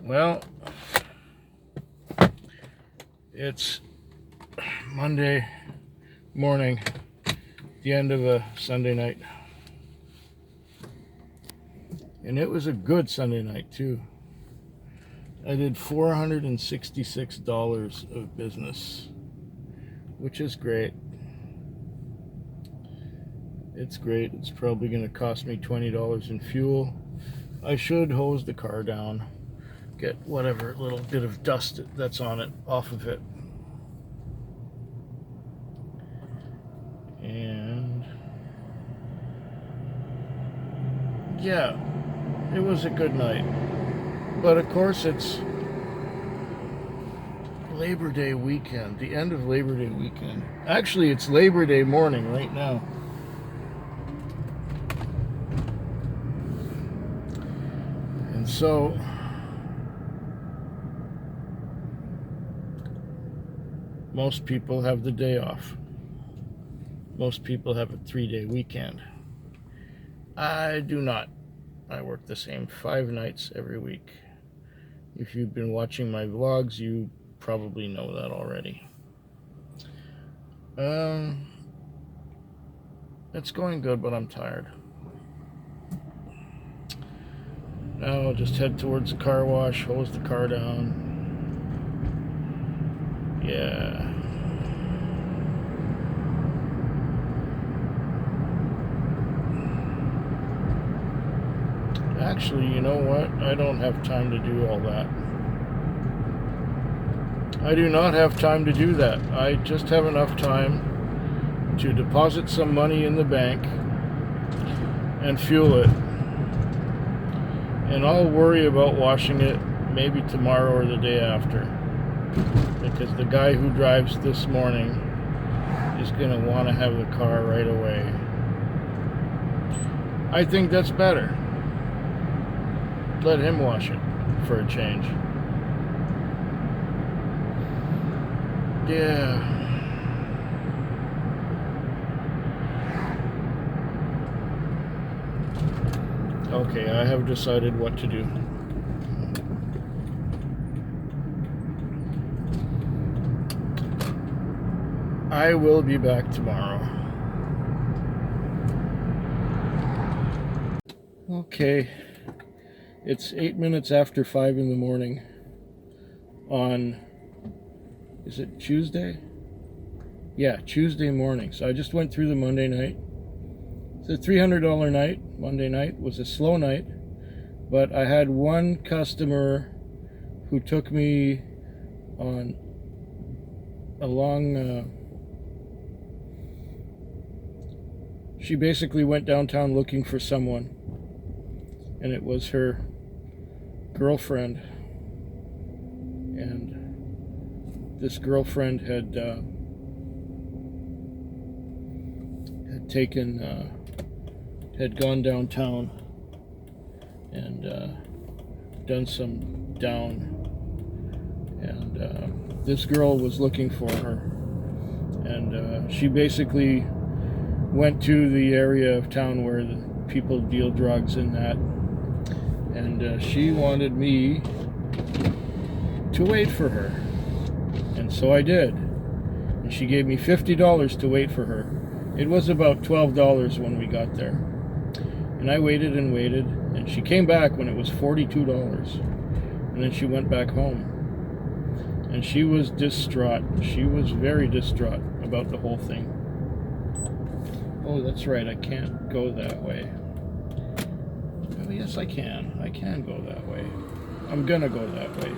Well, it's Monday morning, the end of a Sunday night. And it was a good Sunday night, too. I did $466 of business, which is great. It's great. It's probably going to cost me $20 in fuel. I should hose the car down, get whatever little bit of dust that's on it off of it. And yeah, it was a good night. But of course, it's Labor Day weekend, the end of Labor Day weekend. Actually, it's Labor Day morning right now. And so most people have the day off. Most people have a 3-day weekend. I do not. I work the same 5 nights every week. If you've been watching my vlogs, you probably know that already. It's going good, but I'm tired. Now I'll just head towards the car wash, hose the car down. Yeah. Actually, you know what? I don't have time to do all that. I do not have time to do that. I just have enough time to deposit some money in the bank and fuel it. And I'll worry about washing it maybe tomorrow or the day after, because the guy who drives this morning is going to want to have the car right away. I think that's better. Let him wash it for a change. Yeah. Okay, I have decided what to do. I will be back tomorrow. Okay, it's 8 minutes after 5 in the morning on, is it Tuesday? Yeah, Tuesday morning. So I just went through the Monday night. It's a $300 night. Monday night was a slow night, but I had one customer who took me on a long, she basically went downtown looking for someone, and it was her girlfriend. And this girlfriend had had gone downtown and done some down, and this girl was looking for her, and she basically went to the area of town where the people deal drugs and that, and she wanted me to wait for her, and so I did, and she gave me $50 to wait for her. It was about $12 when we got there, and I waited and waited, and she came back when it was $42, and then she went back home, and she was distraught. She was very distraught about the whole thing. Oh, that's right, I can't go that way. Oh, yes, I can go that way. I'm gonna go that way.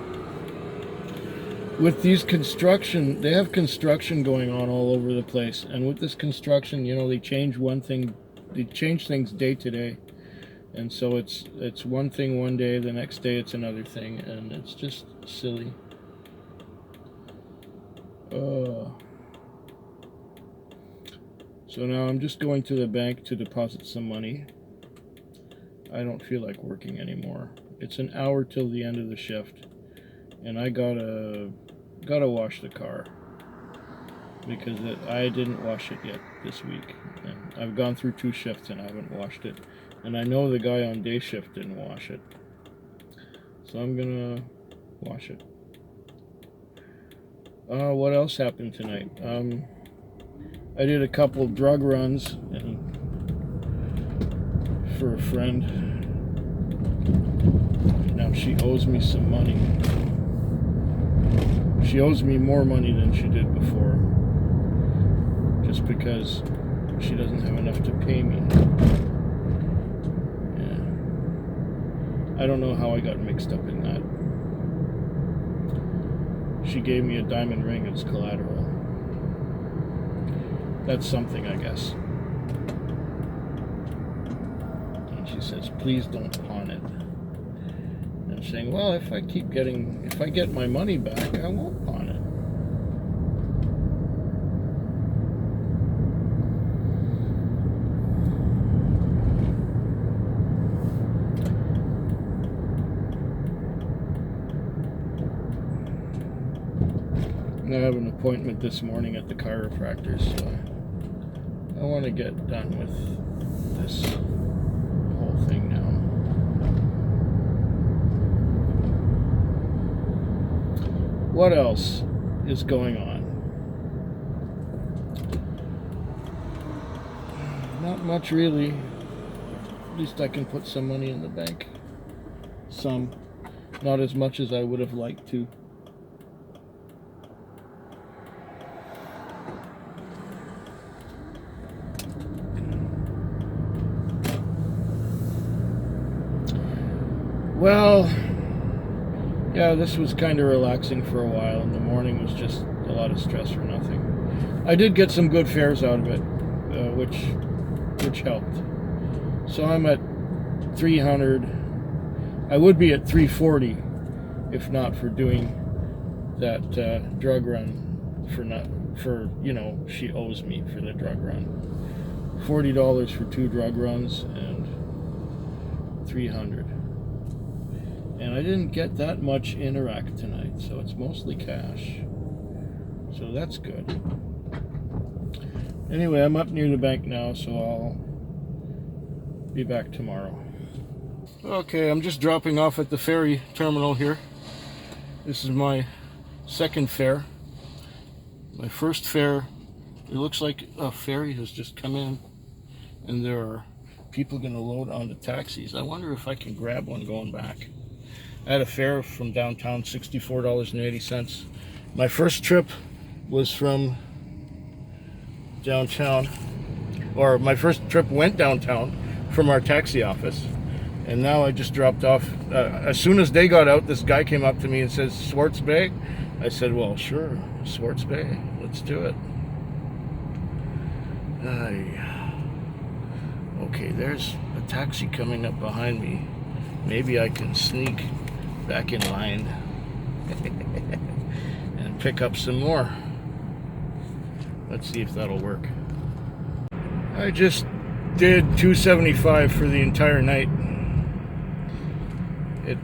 With these construction, they have construction going on all over the place, and with this construction, you know, they change things day to day, and so it's one thing one day, the next day it's another thing, and it's just silly. So now I'm just going to the bank to deposit some money. I don't feel like working anymore. It's an hour till the end of the shift, and I gotta wash the car, because I didn't wash it yet this week, and I've gone through 2 shifts and I haven't washed it, and I know the guy on day shift didn't wash it. so I'm gonna wash it. What else happened tonight? I did a couple of drug runs for a friend. Now she owes me some money. She owes me more money than she did before, just because she doesn't have enough to pay me. Yeah. I don't know how I got mixed up in that. She gave me a diamond ring as collateral. That's something, I guess. And she says, please don't pawn it. And I'm saying, well, if I get my money back, I won't pawn it. I have an appointment this morning at the chiropractor, so I want to get done with this whole thing now. What else is going on? Not much, really. At least I can put some money in the bank. Some. Not as much as I would have liked to. Well, yeah, this was kind of relaxing for a while, and the morning was just a lot of stress for nothing. I did get some good fares out of it, which helped. So I'm at 300. I would be at 340 if not for doing that drug run she owes me for the drug run. $40 for 2 drug runs and 300. And I didn't get that much Interac tonight, so it's mostly cash. So that's good. Anyway, I'm up near the bank now, so I'll be back tomorrow. Okay, I'm just dropping off at the ferry terminal here. This is my second fare. My first fare, it looks like a ferry has just come in, and there are people going to load onto taxis. I wonder if I can grab one going back. I had a fare from downtown, $64.80. My first trip was from downtown, or my first trip went downtown from our taxi office. And now I just dropped off. As soon as they got out, this guy came up to me and says, Swartz Bay? I said, well, sure, Swartz Bay. Let's do it. Okay, there's a taxi coming up behind me. Maybe I can sneak back in line and pick up some more. Let's see if that'll work. I just did $275 for the entire night. It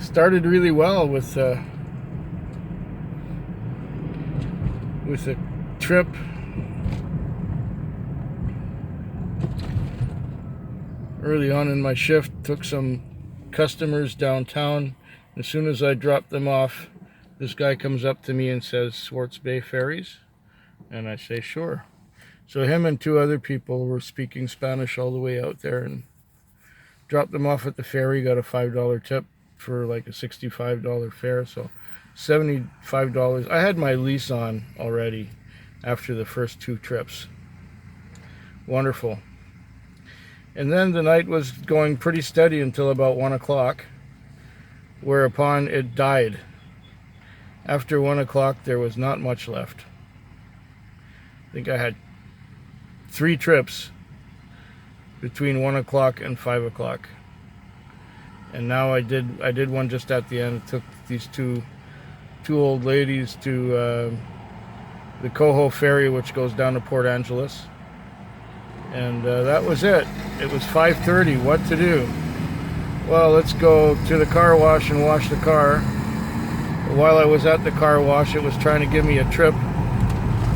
started really well with a trip. Early on in my shift, took some customers downtown. As soon as I dropped them off, this guy comes up to me and says, Swartz Bay Ferries? And I say, sure. So him and 2 other people were speaking Spanish all the way out there, and dropped them off at the ferry, got a $5 tip for like a $65 fare, so $75. I had my lease on already after the first 2 trips. Wonderful. And then the night was going pretty steady until about 1 o'clock, whereupon it died. After 1 o'clock, there was not much left. I think I had 3 trips between 1 o'clock and 5 o'clock. And now I did one just at the end. It took these two old ladies to the Coho Ferry, which goes down to Port Angeles. And that was it. It was 5:30. What to do? Well, let's go to the car wash and wash the car. While I was at the car wash, it was trying to give me a trip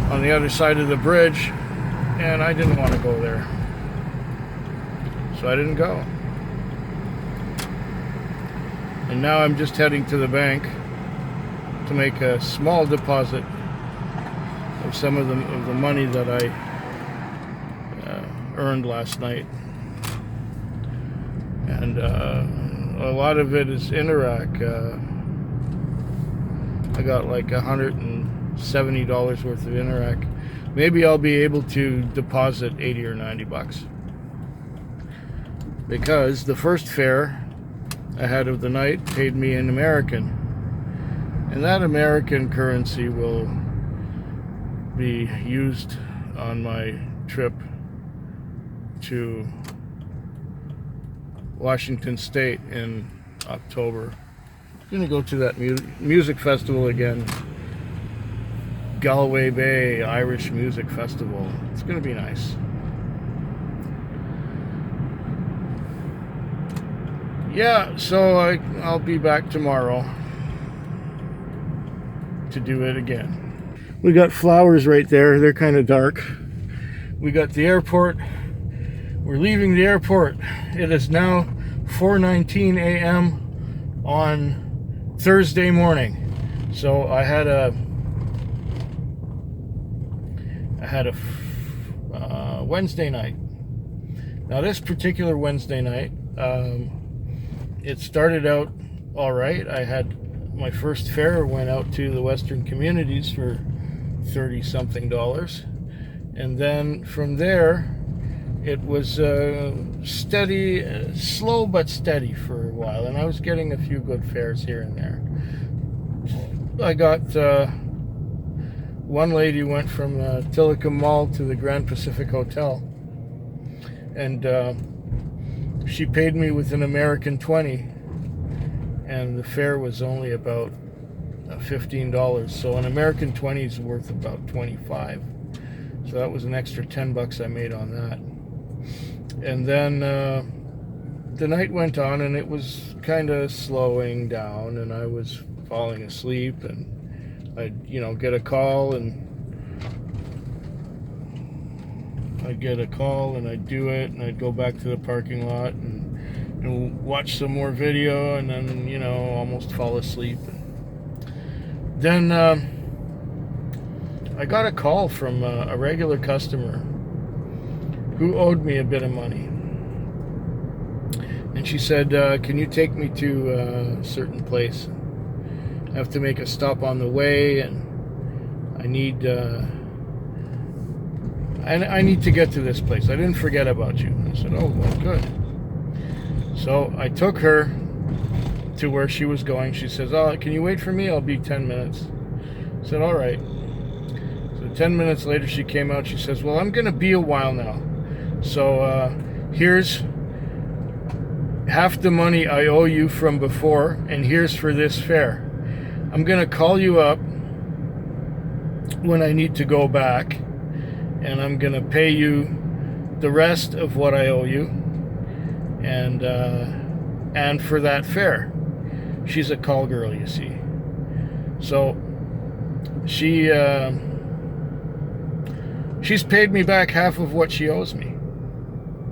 on the other side of the bridge, and I didn't want to go there. So I didn't go. And now I'm just heading to the bank to make a small deposit of some of the money that I earned last night. And a lot of it is Interac. I got like $170 worth of Interac. Maybe I'll be able to deposit 80 or 90 bucks. Because the first fare ahead of the night paid me in American. And that American currency will be used on my trip to Washington State in October. I'm gonna go to that music festival again. Galway Bay Irish Music Festival. It's gonna be nice. Yeah, so I'll be back tomorrow to do it again. We got flowers right there. They're kind of dark. We got the airport. We're leaving the airport. It is now 4:19 a.m. on Thursday morning. So I had a Wednesday night. Now this particular Wednesday night, it started out all right. I had my first fare went out to the Western Communities for $30-something, and then from there it was steady, slow but steady for a while, and I was getting a few good fares here and there. I got one lady went from Tillicum Mall to the Grand Pacific Hotel, and she paid me with an American 20, and the fare was only about $15. So an American 20 is worth about 25. So that was an extra 10 bucks I made on that. And then the night went on, and it was kind of slowing down, and I was falling asleep, and I'd get a call, and I'd do it, and I'd go back to the parking lot and watch some more video, and then almost fall asleep. Then I got a call from a regular customer who owed me a bit of money, and she said, can you take me to a certain place? I have to make a stop on the way, and I need to get to this place. I didn't forget about you. I said, oh, well, good. So I took her to where she was going. She says, oh, can you wait for me? I'll be 10 minutes. I said, all right. So 10 minutes later, she came out. She says, well, I'm going to be a while now. So here's half the money I owe you from before, and here's for this fare. I'm going to call you up when I need to go back, and I'm going to pay you the rest of what I owe you, and for that fare. She's a call girl, you see. So she's paid me back half of what she owes me.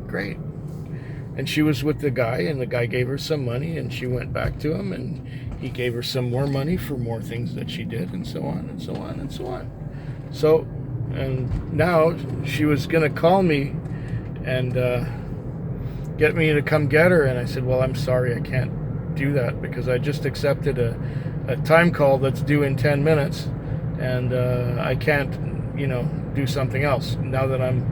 Great. And she was with the guy, and the guy gave her some money, and she went back to him, and he gave her some more money for more things that she did, and so on, and so on, and so on. So, and now she was going to call me and get me to come get her, and I said, well, I'm sorry, I can't do that, because I just accepted a time call that's due in 10 minutes, and I can't, do something else now that I'm,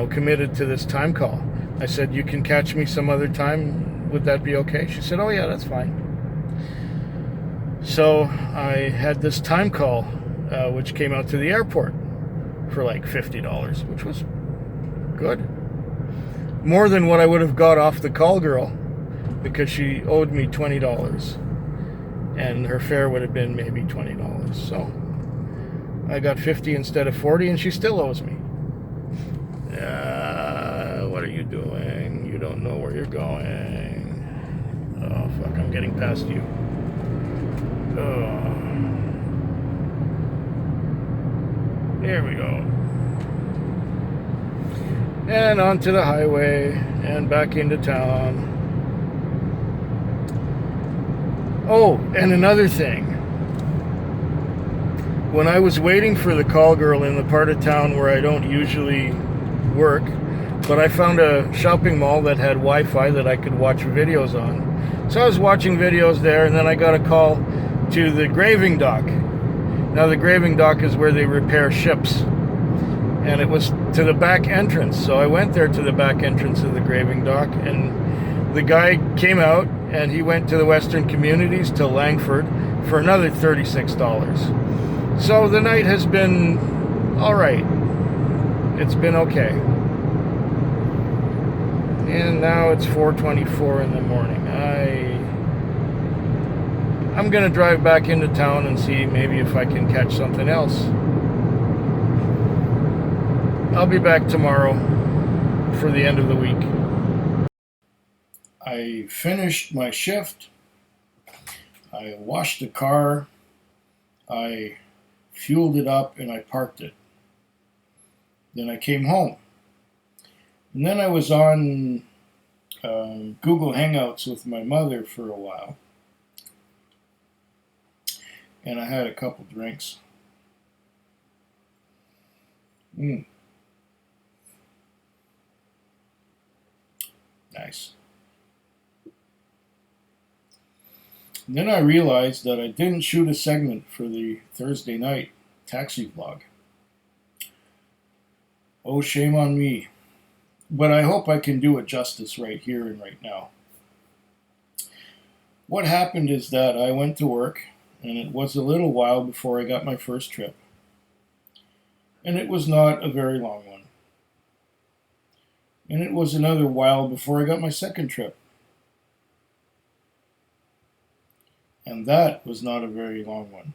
committed to this time call. I said, you can catch me some other time. Would that be okay? She said, oh yeah, that's fine. So I had this time call, which came out to the airport for like $50, which was good. More than what I would have got off the call girl, because she owed me $20, and her fare would have been maybe $20. So I got 50 instead of 40, and she still owes me. What are you doing? You don't know where you're going. Oh, fuck, I'm getting past you. Oh. There we go. And onto the highway, and back into town. Oh, and another thing. When I was waiting for the call girl in the part of town where I don't usually work, but I found a shopping mall that had Wi-Fi that I could watch videos on. So I was watching videos there, and then I got a call to the graving dock. Now the graving dock is where they repair ships, and it was to the back entrance. So I went there to the back entrance of the graving dock, and the guy came out and he went to the Western Communities to Langford for another $36. So the night has been all right. It's been okay. And now it's 4:24 in the morning. I'm gonna drive back into town and see maybe if I can catch something else. I'll be back tomorrow for the end of the week. I finished my shift. I washed the car. I fueled it up and I parked it. Then I came home. And then I was on Google Hangouts with my mother for a while. And I had a couple drinks. Nice. And then I realized that I didn't shoot a segment for the Thursday night taxi vlog. Oh, shame on me. But I hope I can do it justice right here and right now. What happened is that I went to work, and it was a little while before I got my first trip. And it was not a very long one. And it was another while before I got my second trip. And that was not a very long one.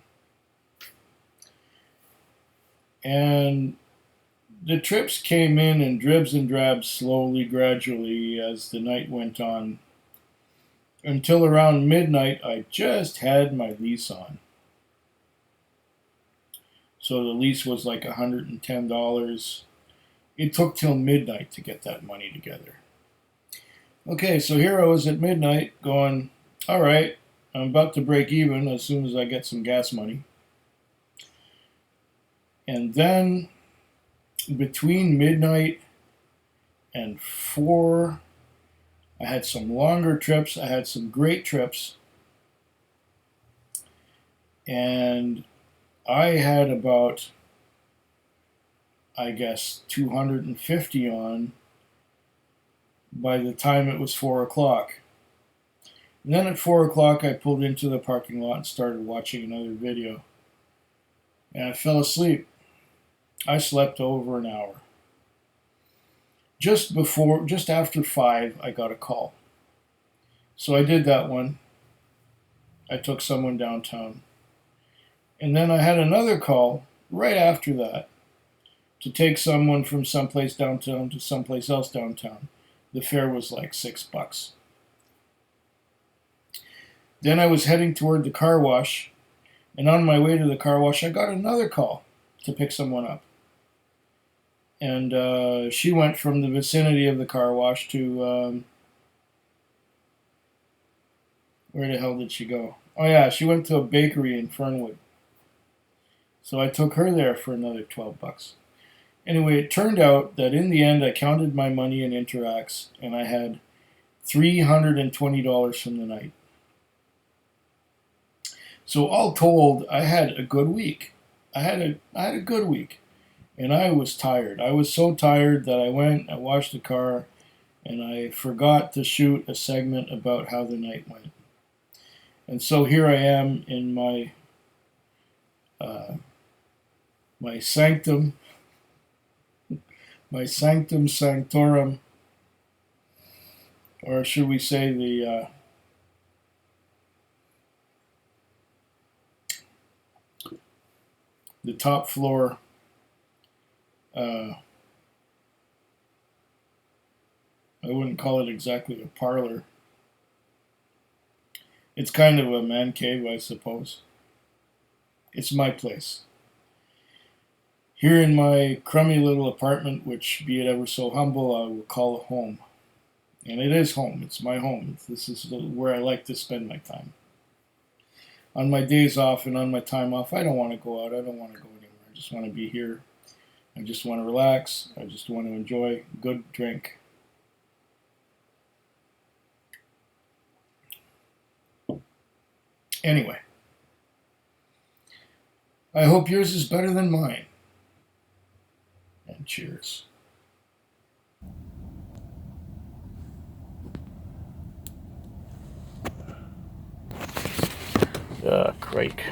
And the trips came in dribs and drabs, slowly, gradually, as the night went on. Until around midnight, I just had my lease on. So the lease was like $110. It took till midnight to get that money together. Okay, so here I was at midnight going, all right, I'm about to break even as soon as I get some gas money. And then between midnight and 4, I had some longer trips. I had some great trips. And I had about, I guess, 250 on by the time it was 4 o'clock. And then at 4 o'clock, I pulled into the parking lot and started watching another video. And I fell asleep. I slept over an hour. Just after 5, I got a call. So I did that one. I took someone downtown. And then I had another call right after that to take someone from someplace downtown to someplace else downtown. The fare was like $6. Then I was heading toward the car wash, and on my way to the car wash, I got another call to pick someone up. And she went from the vicinity of the car wash to, where the hell did she go? Oh yeah, she went to a bakery in Fernwood. So I took her there for another $12. Anyway, it turned out that in the end, I counted my money in Interacs, and I had $320 from the night. So all told, I had a good week. I had a good week, and I was tired. I was so tired that I washed the car, and I forgot to shoot a segment about how the night went. And so here I am in my my sanctum sanctorum, or should we say the top floor I wouldn't call it exactly a parlor. It's kind of a man cave, I suppose. It's my place. Here in my crummy little apartment, which, be it ever so humble, I will call a home. And it is home. It's my home. This is where I like to spend my time. on my days off and on my time off, I don't want to go out. I don't want to go anywhere. I just want to be here. I just want to relax. I just want to enjoy a good drink. Anyway, I hope yours is better than mine. And cheers. Crake.